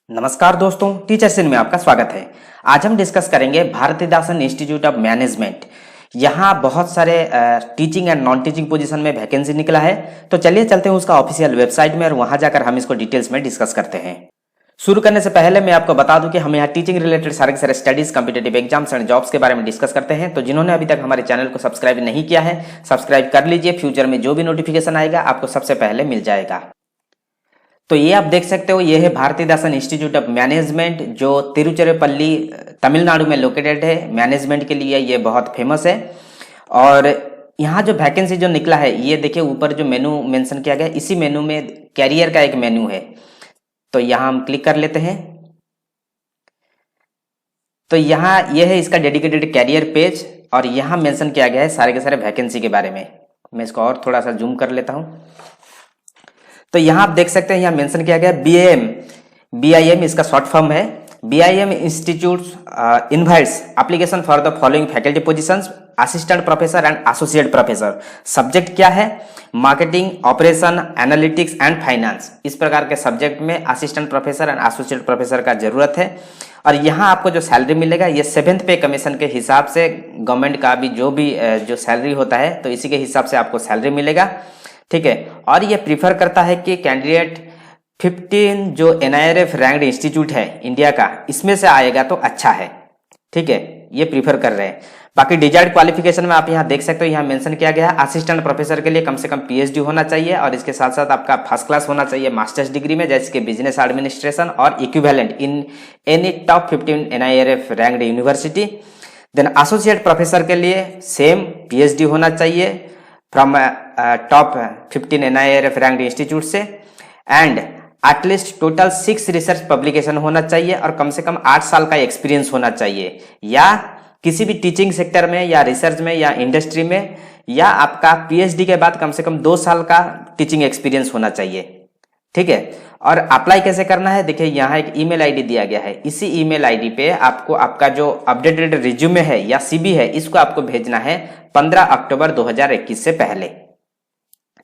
नमस्कार दोस्तों, teachers in में आपका स्वागत है। आज हम डिस्कस करेंगे भारतीदासन इंस्टीट्यूट ऑफ मैनेजमेंट। यहाँ बहुत सारे teaching and non teaching position में वैकेंसी निकला है। तो चलिए चलते हैं उसका ऑफिशियल वेबसाइट में और वहां जाकर हम इसको डिटेल्स में डिस्कस करते हैं। शुरू करने से पहले मैं आपको बता दूं कि हम यहाँ टीचिंग रिलेटेड सारे studies, competitive exams and jobs के बारे में डिस्कस करते हैं। तो जिन्होंने अभी तक हमारे चैनल को सब्सक्राइब नहीं किया है, सब्सक्राइब कर लीजिए। फ्यूचर में जो भी नोटिफिकेशन आएगा आपको सबसे पहले मिल जाएगा। तो ये आप देख सकते हो, ये है भारतीदासन इंस्टीट्यूट ऑफ मैनेजमेंट जो तिरुचिरापल्ली तमिलनाडु में लोकेटेड है। मैनेजमेंट के लिए ये बहुत फेमस है। और यहाँ जो वैकेंसी जो निकला है, ये देखिए ऊपर जो मेनू मेंशन किया गया, इसी मेनू में कैरियर का एक मेनू है। तो यहाँ हम क्लिक कर लेते हैं। तो यहाँ ये है इसका डेडिकेटेड कैरियर पेज और यहाँ मेंशन किया गया है सारे के सारे वैकेंसी के बारे में। मैं इसको और थोड़ा सा जूम कर लेता हूँ। तो यहाँ आप देख सकते हैं, यहाँ मेंशन किया गया BIM इसका शॉर्ट फॉर्म है। BIM institute invites application for the following faculty positions, assistant professor and associate professor. Subject क्या है? Marketing, operation, analytics and finance. इस प्रकार के सब्जेक्ट में assistant professor and associate professor का जरूरत है। और यहाँ आपको जो सैलरी मिलेगा, ये 7th पे कमीशन के हिसाब से गवर्नमेंट का भी जो सैलरी होता है, तो इसी के हिसाब से आपको सैलरी मिलेगा। ठीक है। और ये प्रीफर करता है कि कैंडिडेट 15 जो NIRF रैंक्ड इंस्टीट्यूट है इंडिया का, इसमें से आएगा तो अच्छा है। ठीक है, ये प्रीफर कर रहे हैं। बाकी डिजायर्ड क्वालिफिकेशन में आप यहाँ देख सकते हो, यहाँ मेंशन किया गया है असिस्टेंट प्रोफेसर के लिए कम से कम PhD होना चाहिए और इसके साथ साथ आपका फर्स्ट क्लास होना चाहिए मास्टर्स डिग्री में, जैसे कि बिजनेस एडमिनिस्ट्रेशन और equivalent in any top 15 NIRF ranked university. Then associate professor के लिए सेम PhD होना चाहिए from top 15 NIRF ranked institute से, and at least total 6 research publication होना चाहिए और कम से कम 8 साल का एक्सपीरियंस होना चाहिए, या किसी भी टीचिंग सेक्टर में या रिसर्च में या इंडस्ट्री में, या आपका PhD के बाद कम से कम 2 साल का टीचिंग एक्सपीरियंस होना चाहिए। ठीक है। और अप्लाई कैसे करना है, देखिए यहाँ एक ईमेल आईडी दिया गया है। इसी ईमेल आईडी पे आपको आपका जो अपडेटेड रिज्यूमे है या CV है, इसको आपको भेजना है 15 अक्टूबर 2021 से पहले।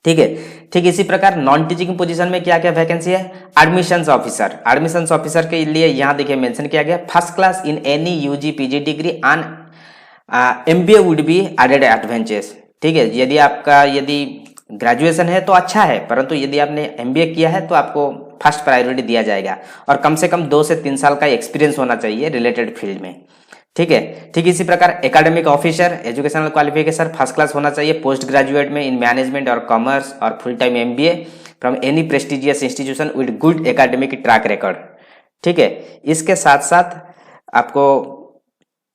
ठीक है। ठीक इसी प्रकार नॉन टीचिंग पोजीशन में क्या क्या वैकेंसी है? Admissions officer. एडमिशंस ऑफिसर के लिए यहाँ देखिए मेंशन किया गया first class in any UG PG degree and MBA would be added advantage. ठीक है। यदि ग्रेजुएशन है तो अच्छा है, परंतु यदि आपने MBA किया है तो आपको फर्स्ट प्रायोरिटी दिया जाएगा और कम से कम 2 से 3 साल का एक्सपीरियंस होना चाहिए रिलेटेड फील्ड में। ठीक है। ठीक इसी प्रकार academic officer, educational qualification first class होना चाहिए पोस्ट ग्रेजुएट में इन मैनेजमेंट और कॉमर्स और full time MBA from any prestigious institution with good academic track record. ठीक है। इसके साथ साथ आपको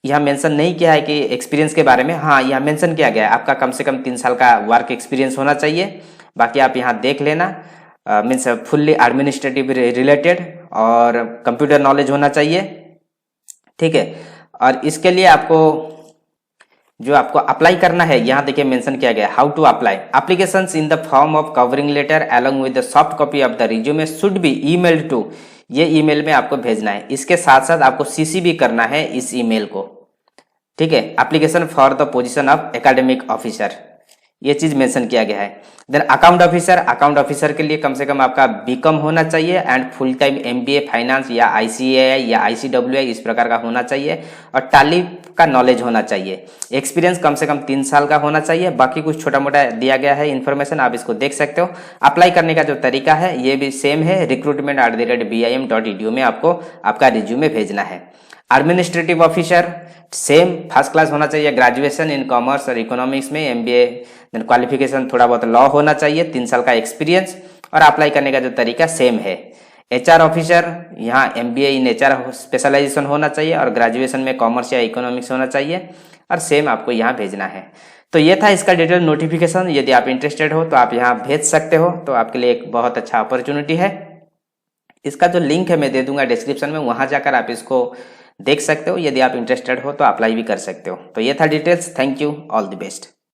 यहाँ मेंशन नहीं किया है कि एक्सपीरियंस के बारे में। हाँ, यहाँ मेंशन किया गया है आपका कम से कम 3 साल का वर्क एक्सपीरियंस होना चाहिए। बाकी आप यहाँ देख लेना, मीन्स फुल्ली एडमिनिस्ट्रेटिव रिलेटेड और कंप्यूटर नॉलेज होना चाहिए। ठीक है। और इसके लिए आपको अप्लाई करना है, यहाँ देखिए मेंशन किया गया how to apply. Applications in the form of covering letter along with the soft copy of the resume should be emailed to, ये ईमेल में आपको भेजना है। इसके साथ साथ आपको CC भी करना है इस ईमेल को। ठीक है। Application for the position of academic officer, ये चीज मेंशन किया गया है। देन अकाउंट ऑफिसर के लिए कम से कम आपका BCom होना चाहिए and full time MBA finance या ICAI या ICWI इस प्रकार का होना चाहिए और टैली का नॉलेज होना चाहिए। एक्सपीरियंस कम से कम 3 साल का होना चाहिए। बाकी कुछ छोटा मोटा दिया गया है इन्फॉर्मेशन, आप इसको देख सकते हो। अप्लाई करने का जो तरीका है ये भी सेम है, recruitment@bim.edu में आपको आपका रिज्यूमे भेजना है। Administrative officer same first class होना चाहिए, ग्रेजुएशन इन कॉमर्स और इकोनॉमिक्स में MBA, देन क्वालिफिकेशन थोड़ा बहुत लॉ होना चाहिए, 3 साल का एक्सपीरियंस, और अप्लाई करने का जो तरीका सेम है। HR ऑफिसर, यहाँ MBA इन HR स्पेशलाइजेशन होना चाहिए और ग्रेजुएशन में कॉमर्स या इकोनॉमिक्स होना चाहिए, और सेम आपको यहाँ भेजना है। तो ये था इसका डिटेल नोटिफिकेशन। यदि आप इंटरेस्टेड हो तो आप यहाँ भेज सकते हो, तो आपके लिए एक बहुत अच्छा अपॉर्चुनिटी है। इसका जो लिंक है मैं दे दूंगा डिस्क्रिप्शन में, वहां जाकर आप इसको देख सकते हो। यदि आप इंटरेस्टेड हो तो अप्लाई भी कर सकते हो। तो ये था details. Thank you, all the best.